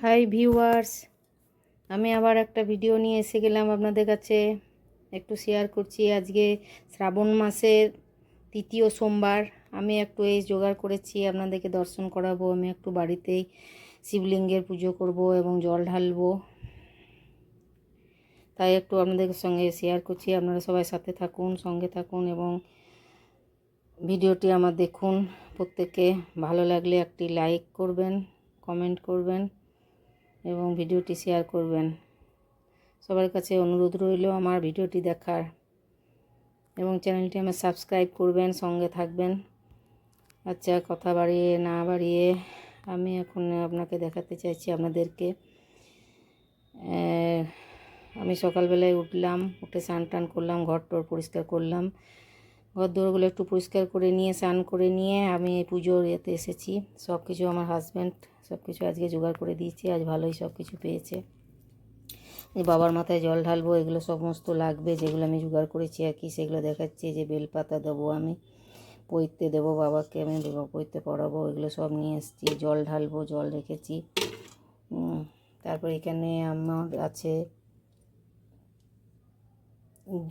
Hi viewers, আমি আবার একটা ভিডিও নিয়ে এসে গেলাম আপনাদের কাছে। একটু শেয়ার করছি। আজকে শ্রাবণ মাসের তৃতীয় সোমবার। আমি একটু এই জোগাড় করেছি, আপনাদেরকে দর্শন করাবো। আমি একটু বাড়িতেই শিবলিঙ্গের পুজো করব এবং জল ঢালবো, তাই একটু আপনাদের সঙ্গে শেয়ার করছি। আপনারা সবাই সাথে থাকুন, সঙ্গে থাকুন এবং ভিডিওটি আমার দেখুন। প্রত্যেকে ভালো লাগলে একটি লাইক করবেন, কমেন্ট করবেন এবং ভিডিওটি শেয়ার করবেন। সবার কাছে অনুরোধ রইল আমার ভিডিওটি দেখার এবং চ্যানেলটি আমার সাবস্ক্রাইব করবেন, সঙ্গে থাকবেন। আচ্ছা, কথা বাড়িয়ে না বাড়িয়ে আমি এখন আপনাকে দেখাতে চাইছি আপনাদেরকে। আমি সকালবেলায় উঠলাম, উঠে স্নান টান করলাম, ঘর টর পরিষ্কার করলাম, ঘর দোরগুলো একটু পরিষ্কার করে নিয়ে স্নান করে নিয়ে আমি এই পুজোর ইয়েতে এসেছি। সব কিছু আমার হাজব্যান্ড সব কিছু আজকে জোগাড় করে দিয়েছি। আজ ভালোই সব কিছু পেয়েছে। এই বাবার মাথায় জল ঢালবো, এগুলো সমস্ত লাগবে যেগুলো আমি জোগাড় করেছি আর কি, সেগুলো দেখাচ্ছি। যে বেলপাতা দেবো, আমি পৈতে দেবো বাবাকে, আমি পৈতে পড়াবো, এগুলো সব নিয়ে এসেছি। জল ঢালবো, জল রেখেছি। তারপর এখানে আমার আছে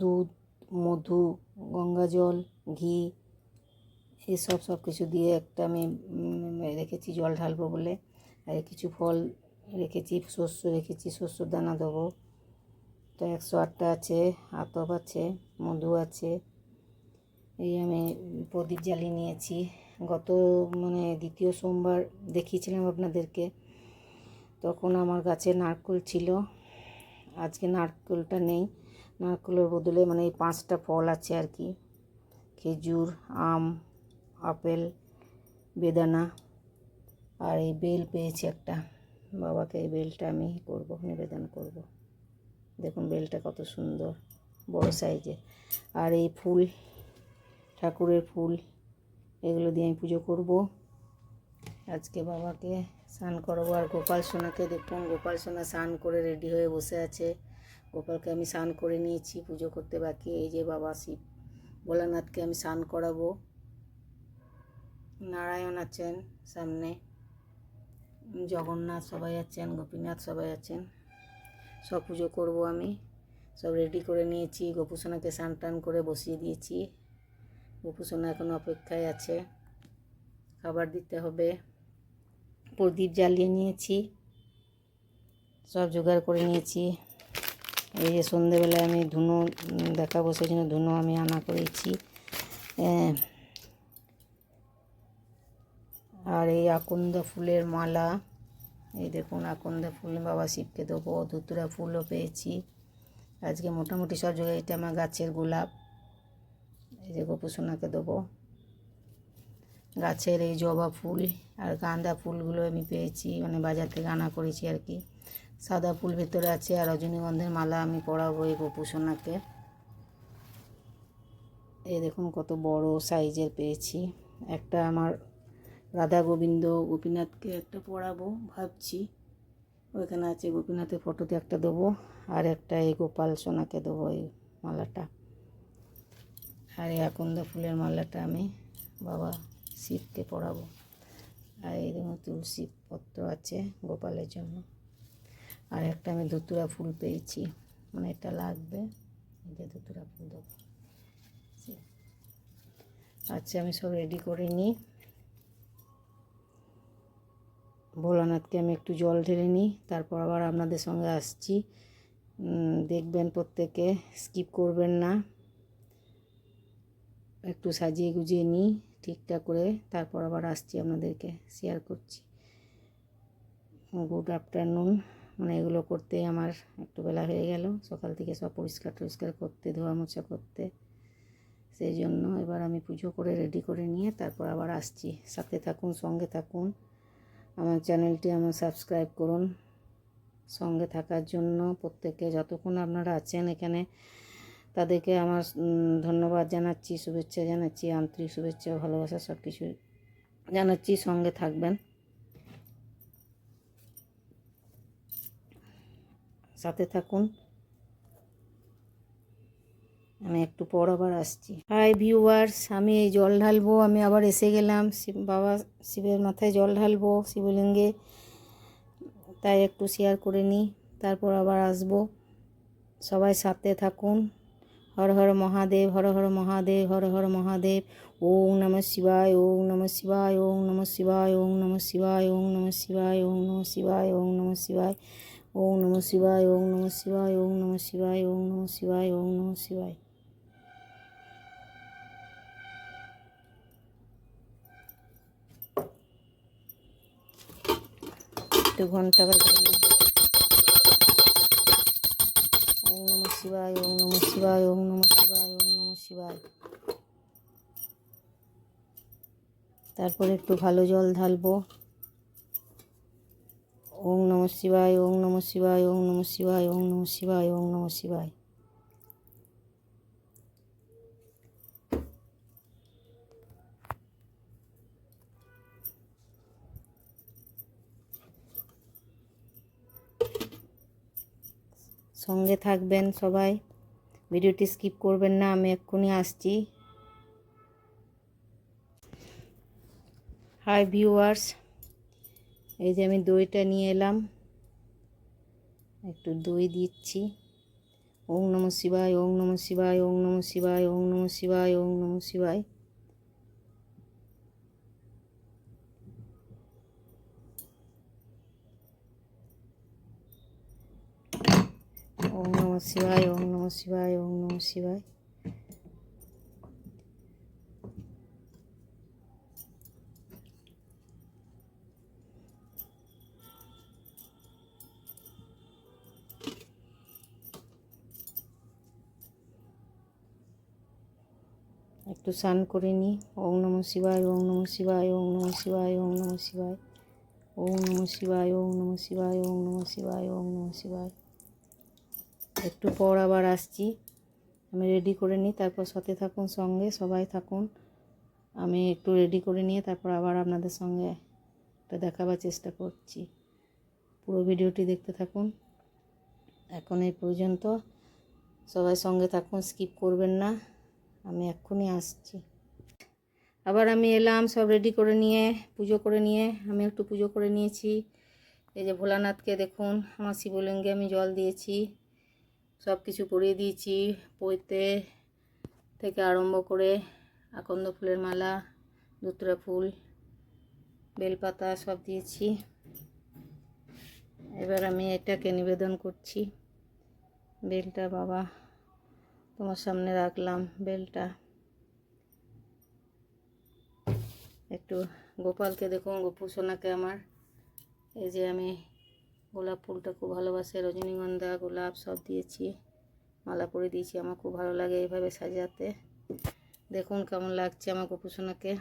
দুধ, মধু, গঙ্গা জল, ঘি, এসব সব কিছু দিয়ে একটা আমি রেখেছি জল ঢালবো বলে। আর কিছু ফল রেখেছি, শস্য রেখেছি, শস্যর দানা দেবো। তো 108টা আছে, আতপ আছে, মধু আছে। এই আমি প্রদীপ জ্বালিয়ে নিয়েছি। গত দ্বিতীয় সোমবার দেখিয়েছিলাম আপনাদেরকে, তখন আমার গাছে নারকেল ছিল। আজকে নারকেলটা নেই, নারকেলের বদলে এই 5টা ফল আছে আর কি। খেজুর, আম, আপেল, বেদানা আর এই বেল পেয়েছি একটা। বাবাকে এই বেলটা আমি নিবেদন করব। দেখুন বেলটা কত সুন্দর, বড় সাইজে। আর এই ফুল, ঠাকুরের ফুল, এগুলো দিয়ে আমি পুজো করব। আজকে বাবাকে স্নান করাবো। আর গোপাল সোনাকে দেখুন, গোপাল সোনা স্নান করে রেডি হয়ে বসে আছে। গোপালকে আমি স্নান করে নিয়েছি, পুজো করতে বাকি। এই যে বাবা শিব ভোলানাথকে আমি স্নান করাবো। নারায়ণ আছেন সামনে, জগন্নাথ সবাই আছেন, গোপীনাথ সবাই আছেন। সব পুজো করব আমি। সব রেডি করে নিয়েছি। গোপুসোনাকে স্নান টান করে বসিয়ে দিয়েছি। গোপুসোনা এখন অপেক্ষায় আছে, খাবার দিতে হবে। প্রদীপ জ্বালিয়ে নিয়েছি, সব জোগাড় করে নিয়েছি। এই যে সন্ধেবেলায় আমি ধুনো দেখাবো, সেই জন্য ধুনো আমি আনা করেছি। আর এই আকন্দ ফুলের মালা, এই দেখুন আকন্দ ফুল বাবা শিবকে দেবো। ধুতুরা ফুলও পেয়েছি আজকে, মোটামুটি সব জায়গায়। এটা আমার গাছের গোলাপ, এই যে গোপুসোনাকে দেবো। গাছের এই জবা ফুল আর গাঁদা ফুলগুলো আমি পেয়েছি, বাজার থেকে আনা করেছি আর কি। সাদা ফুল ভেতরে আছে। আর রজনীগন্ধার মালা আমি পরাবো এই গোপুসোনাকে। এই দেখুন কত বড় সাইজের পেয়েছি একটা। আমার রাধা গোবিন্দ গোপীনাথকে একটা পরাবো ভাবছি। ওইখানে আছে, গোপীনাথের ফটোতে একটা দেবো। আর একটা এই গোপাল সোনাকে দেবো এই মালাটা। আর এই আকন্দ ফুলের মালাটা আমি বাবা শিবকে পরাবো। আর এই দেখুন তুলসী পত্র আছে গোপালের জন্য। আর একটা আমি ধুতুরা ফুল পেয়েছি, এটা লাগবে। এই যে ধুতুরা ফুল দেবো। আচ্ছা, আমি সব রেডি করে নিই। ভোলানাথকে আমি একটু জল ঢেলে নিই, তারপর আবার আপনাদের সঙ্গে আসছি। দেখবেন, প্রত্যেকে স্কিপ করবেন না। একটু সাজিয়ে গুজিয়ে নিই ঠিকঠাক করে, তারপর আবার আসছি, আপনাদেরকে শেয়ার করছি। Good afternoon. এগুলো করতে আমার একটু বেলা হয়ে গেল। সকাল থেকে সব পরিষ্কার টরিষ্কার করতে, ধোয়া মোছা করতে, সেই জন্য এবার আমি পুজো করে রেডি করে নিয়ে তারপর আবার আসছি। সাথে থাকুন, সঙ্গে থাকুন। আমার চ্যানেলটি আমার সাবস্ক্রাইব করুন। সঙ্গে থাকার জন্য প্রত্যেকে যতক্ষণ আপনারা আছেন এখানে, তাদেরকে আমার ধন্যবাদ জানাচ্ছি, শুভেচ্ছা জানাচ্ছি, আন্তরিক শুভেচ্ছা, ভালোবাসা সব কিছু জানাচ্ছি। সঙ্গে থাকবেন, সাথে থাকুন। আমি একটু পর আবার আসছি। হাই ভিউয়ার্স, আমি এই জল ঢালবো। আমি আবার এসে গেলাম বাবা শিবের মাথায় জল ঢালবো, শিবলিঙ্গে। তাই একটু শেয়ার করে নিই, তারপর আবার আসবো। সবাই সাথে থাকুন। হর হর মহাদেব, হর হর মহাদেব, হর হর মহাদেব। ওম নমঃ শিবায়, ওম নমঃ শিবায়, ওম নমঃ শিবায়, ওম নমঃ শিবায়, ওম নমঃ শিবায়, ওম নমঃ শিবায়, ওম নমঃ শিবায়, ওম নমঃ শিবায়, ওম নমঃ শিবায়, ওম নমঃ শিবায়, ওম নমঃ শিবায়, ওম নমঃ শিবায়। একটু ঘন্টা বাজিয়ে নিই। ওম নমঃ শিবায়, ওম নমঃ শিবায়, ওম নমঃ শিবায়, ওম নমঃ শিবায়। তারপরে একটু ভালো জল ঢালবো। ওম নমঃ শিবায়, ওম নমঃ শিবায়, ওম নমঃ শিবায়, ওম নমঃ শিবায়, ওম নমঃ শিবায়। সঙ্গে থাকবেন সবাই, ভিডিওটি স্কিপ করবেন না, আমি এক্ষুনি আসছি। হাই ভিউয়ার্স, এই যে আমি দইটা নিয়ে এলাম, একটু দই দিচ্ছি। ওম নমঃ শিবায়, ওম নমঃ শিবায়, ওম নমঃ শিবায়, ওম নমঃ শিবায়, ওম নমঃ শিবায়। ওম নমঃ শিবায়, ওম নমঃ শিবায়, ওম নমঃ শিবায়। একটু স্নান করে নিই। ওম নমঃ শিবায়, ওম নমঃ শিবায়, ওম নমঃ শিবায়, ওম নমঃ শিবায়, ওম নমঃ শিবায়, ওম নমঃ শিবায়, ওম নমঃ শিবায়, ওম নমঃ শিবায়। একটু পর আবার আসছি, আমি রেডি করে নিই, তারপর সাথে থাকুন, সঙ্গে সবাই থাকুন। আমি একটু রেডি করে নিয়ে তারপর আবার আপনাদের সঙ্গে একটা দেখাবার চেষ্টা করছি। পুরো ভিডিওটি দেখতে থাকুন। এখন এই পর্যন্ত, সবাই সঙ্গে থাকুন, স্কিপ করবেন না, আমি এক্ষুনি আসছি। আবার আমি এলাম সব রেডি করে নিয়ে, পুজো করে নিয়ে। আমি একটু পুজো করে নিয়েছি। এই যে ভোলানাথকে দেখুন, আমার শিবলিঙ্গে আমি জল দিয়েছি, সব কিছু পরিয়ে দিয়েছি। পইতে থেকে আরম্ভ করে আকন্দ ফুলের মালা, ধুতরা ফুল, বেলপাতা সব দিয়েছি। এবার আমি এটাকে নিবেদন করছি। বেলটা বাবা তোমার সামনে রাখলাম, বেলটা। একটু গোপালকে দেখুন, গোপু সোনাকে আমার। এই যে আমি গোলাপ ফুলটা খুব ভালোবাসে, রজনীগন্ধা গোলাপ সব দিয়েছি, মালা করে দিয়েছি। আমার খুব ভালো লাগে এইভাবে সাজাতে। দেখুন কেমন লাগছে আমার গোপু সোনাকে।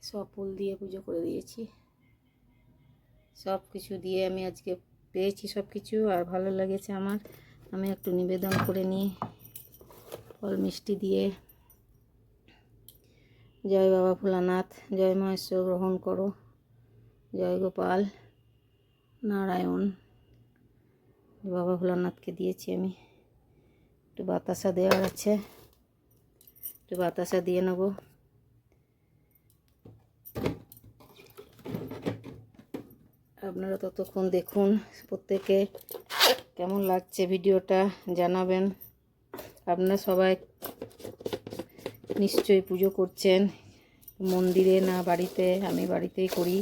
সব ফুল দিয়ে পুজো করে দিয়েছি, সব কিছু দিয়ে আমি আজকে পেয়েছি সব কিছু, আর ভালো লেগেছে আমার। আমি একটু নিবেদন করে নিই ফল মিষ্টি দিয়ে। জয় বাবা ভোলানাথ, জয় মহেশ্বর গ্রহণ করো, জয় গোপাল নারায়ণ। বাবা ভোলানাথকে দিয়েছি আমি। একটু বাতাসা দেওয়ার আছে, একটু বাতাসা দিয়ে নেব। আপনারা ততক্ষণ দেখুন, প্রত্যেকে কেমন লাগছে ভিডিওটা জানাবেন। আপনারা সবাই নিশ্চয়ই পুজো করছেন, মন্দিরে না বাড়িতে। আমি বাড়িতেই করি,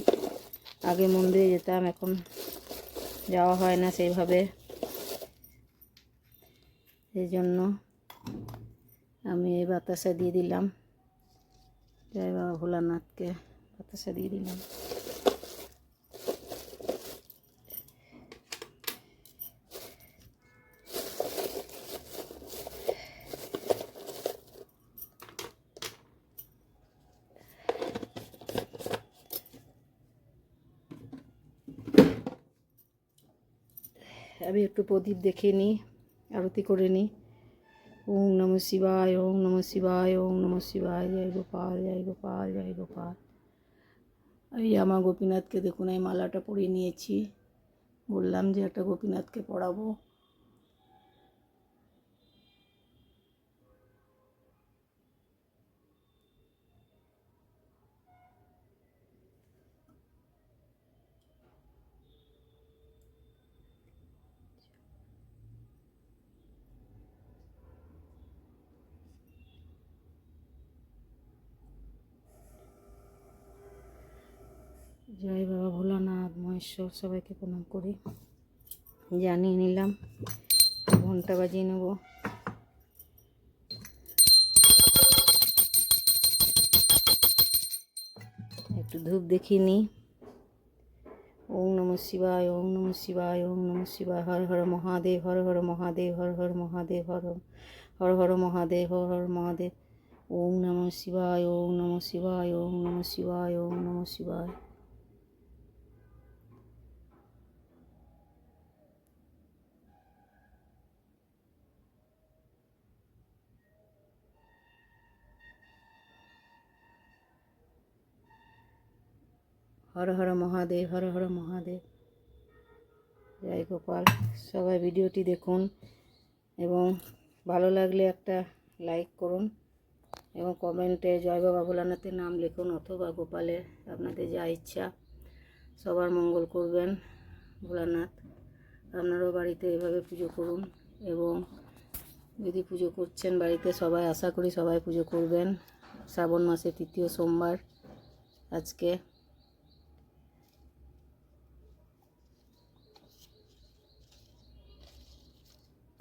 আগে মন্দিরে যেতাম, এখন যাওয়া হয় না সেইভাবে। এই জন্য আমি এই বাতাসা দিয়ে দিলাম, জয় বাবা ভোলানাথকে বাতাসা দিয়ে দিলাম। আমি একটু প্রদীপ দেখে নিই, আরতি করে নিই। ওম নমঃ শিবায়, ওম নমঃ শিবায়, ওম নমঃ শিবায়, জয় গোপাল, জয় গোপাল, জয় গোপাল। এই আমার গোপীনাথকে দেখুন, এই মালাটা পরিয়ে নিয়েছি, বললাম যে একটা গোপীনাথকে পরাবো। জয় বাবা ভোলানাথ মহেশ্বর, সবাইকে প্রণাম করি। জানিয়ে নিলাম, ঘন্টা বাজিয়ে নেব। একটু ধূপ দেখিয়ে নিই। ওম নমঃ শিবায়, ওম নমঃ শিবায়, ওম নমঃ শিবায়। হর হর মহাদেব, হর হর মহাদেব, হর হর মহাদেব, হর হর হর মহাদেব, হর হর মহাদেব। ওম নমঃ শিবায়, ওম নমঃ শিবায়, ওম নমঃ শিবায়, ওম নমঃ শিবায়। হর হর মহাদেব, হর হর মহাদেব। জয় গোপাল। সবাই ভিডিওটি দেখুন এবং ভালো লাগলে একটা লাইক করুন এবং কমেন্টে জয় বাবা ভোলানাথের নাম লিখুন অথবা গোপালের, আপনাদের যা ইচ্ছা। সবার মঙ্গল করবেন ভোলানাথ। আপনারাও বাড়িতে এভাবে পুজো করুন এবং যদি পুজো করছেন বাড়িতে, সবাই আশা করি সবাই পুজো করবেন। শ্রাবণ মাসে 3য় সোমবার আজকে।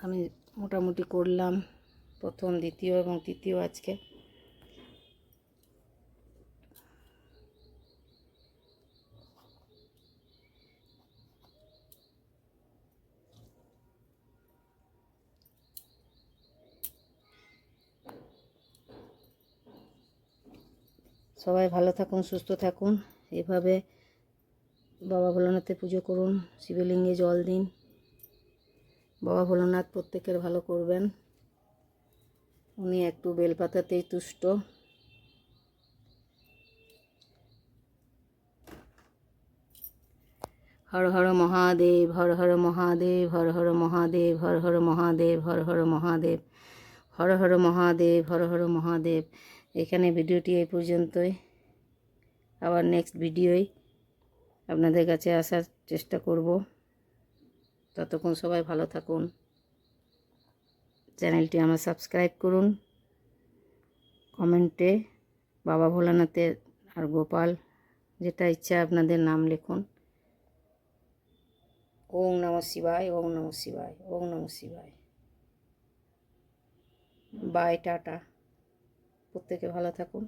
আমি মোটামুটি করলাম প্রথম, দ্বিতীয় এবং তৃতীয় আজকে। সবাই ভালো থাকুন, সুস্থ থাকুন। এভাবে বাবা ভোলানাথের পুজো করুন, শিবলিঙ্গে জল দিন। বাবা ভোলানাথ প্রত্যেকের ভালো করবেন, উনি একটু বেলপাতাতেই তুষ্ট। হর হর মহাদেব, হর হর মহাদেব, হর হর মহাদেব, হর হর মহাদেব, হর হর মহাদেব, হর হর মহাদেব, হর হর মহাদেব। এখানে ভিডিওটি এই পর্যন্তই। আবার নেক্সট ভিডিওয় আপনাদের কাছে আসার চেষ্টা করব। ততক্ষণ সবাই ভালো থাকুন। চ্যানেলটি আমার সাবস্ক্রাইব করুন। কমেন্টে বাবা ভোলানাথের আর গোপাল যেটা ইচ্ছা আপনাদের নাম লিখুন। ওম নমঃ শিবায়, ওম নমঃ শিবায়, ওম নমঃ শিবায়। By, tata. প্রত্যেকে ভালো থাকুন।